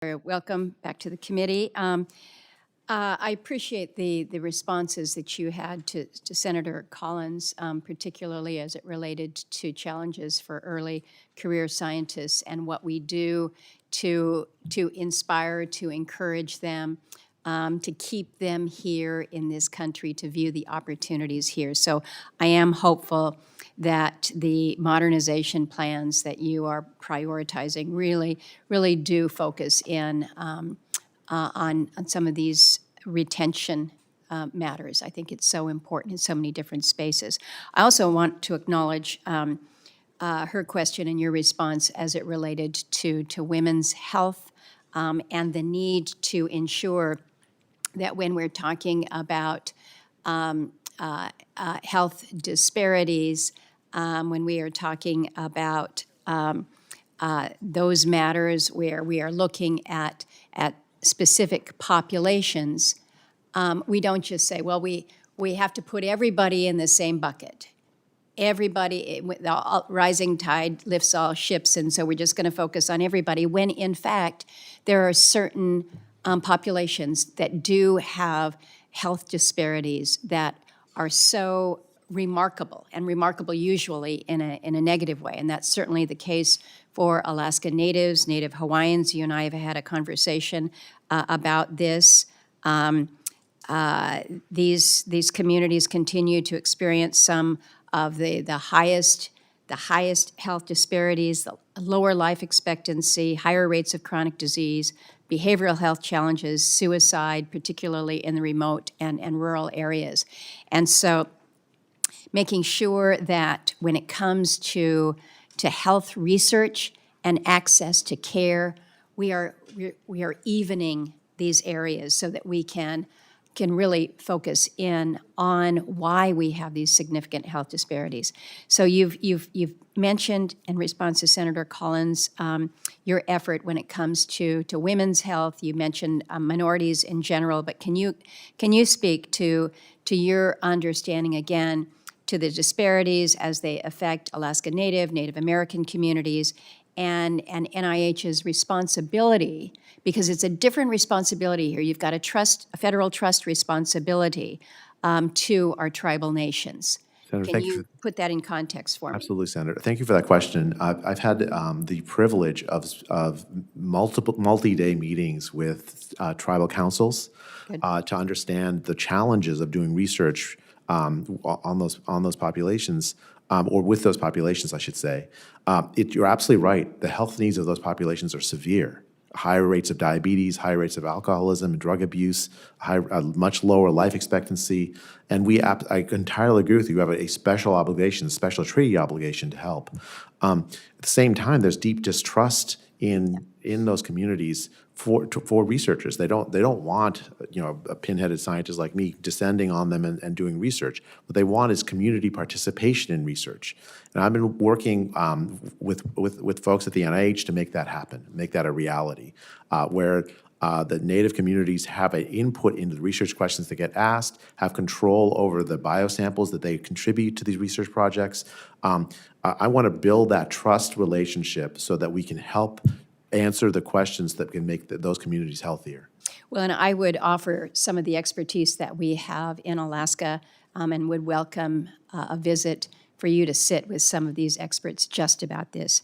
Welcome back to the committee. I appreciate the responses that you had to Senator Collins, particularly as it related to challenges for early career scientists and what we do to inspire, to encourage them, to keep them here in this country, to view the opportunities here. So I am hopeful that the modernization plans that you are prioritizing really do focus in on some of these retention matters. I think it's so important in so many different spaces. I also want to acknowledge her question and your response as it related to women's health and the need to ensure that when we're talking about health disparities, when we are talking about those matters where we are looking at specific populations, we don't just say, well, we have to put everybody in the same bucket. Everybody, the rising tide lifts all ships, and so we're just going to focus on everybody, when in fact there are certain populations that do have health disparities that are so remarkable, and remarkable usually in a negative way. And that's certainly the case for Alaska Natives, Native Hawaiians. You and I have had a conversation about this. These communities continue to experience some of the highest health disparities, the lower life expectancy, higher rates of chronic disease, behavioral health challenges, suicide, particularly in the remote and rural areas. And so making sure that when it comes to health research and access to care, we are evening these areas so that we can really focus in on why we have these significant health disparities. So you've mentioned, in response to Senator Collins, your effort when it comes to women's health. You mentioned minorities in general, but can you speak to your understanding again to the disparities as they affect Alaska Native American communities, and NIH's responsibility, because it's a different responsibility here. You've got a federal trust responsibility to our tribal nations. Senator, Can you put that in context for me? Absolutely, Senator. Thank you for that question. I've had the privilege of multi-day meetings with tribal councils to understand the challenges of doing research on those populations, or with those populations, I should say. You're absolutely right. The health needs of those populations are severe. Higher rates of diabetes, higher rates of alcoholism, drug abuse, much lower life expectancy. And I entirely agree with you. We have a special obligation, a special treaty obligation to help. At the same time, there's deep distrust in those communities for researchers. They don't want a pinheaded scientist like me descending on them and doing research. What they want is community participation in research. And I've been working with folks at the NIH to make that happen, make that a reality, where the Native communities have an input into the research questions that get asked, have control over the biosamples that they contribute to these research projects. I want to build that trust relationship so that we can help answer the questions that can make those communities healthier. Well, and I would offer some of the expertise that we have in Alaska and would welcome a visit for you to sit with some of these experts just about this.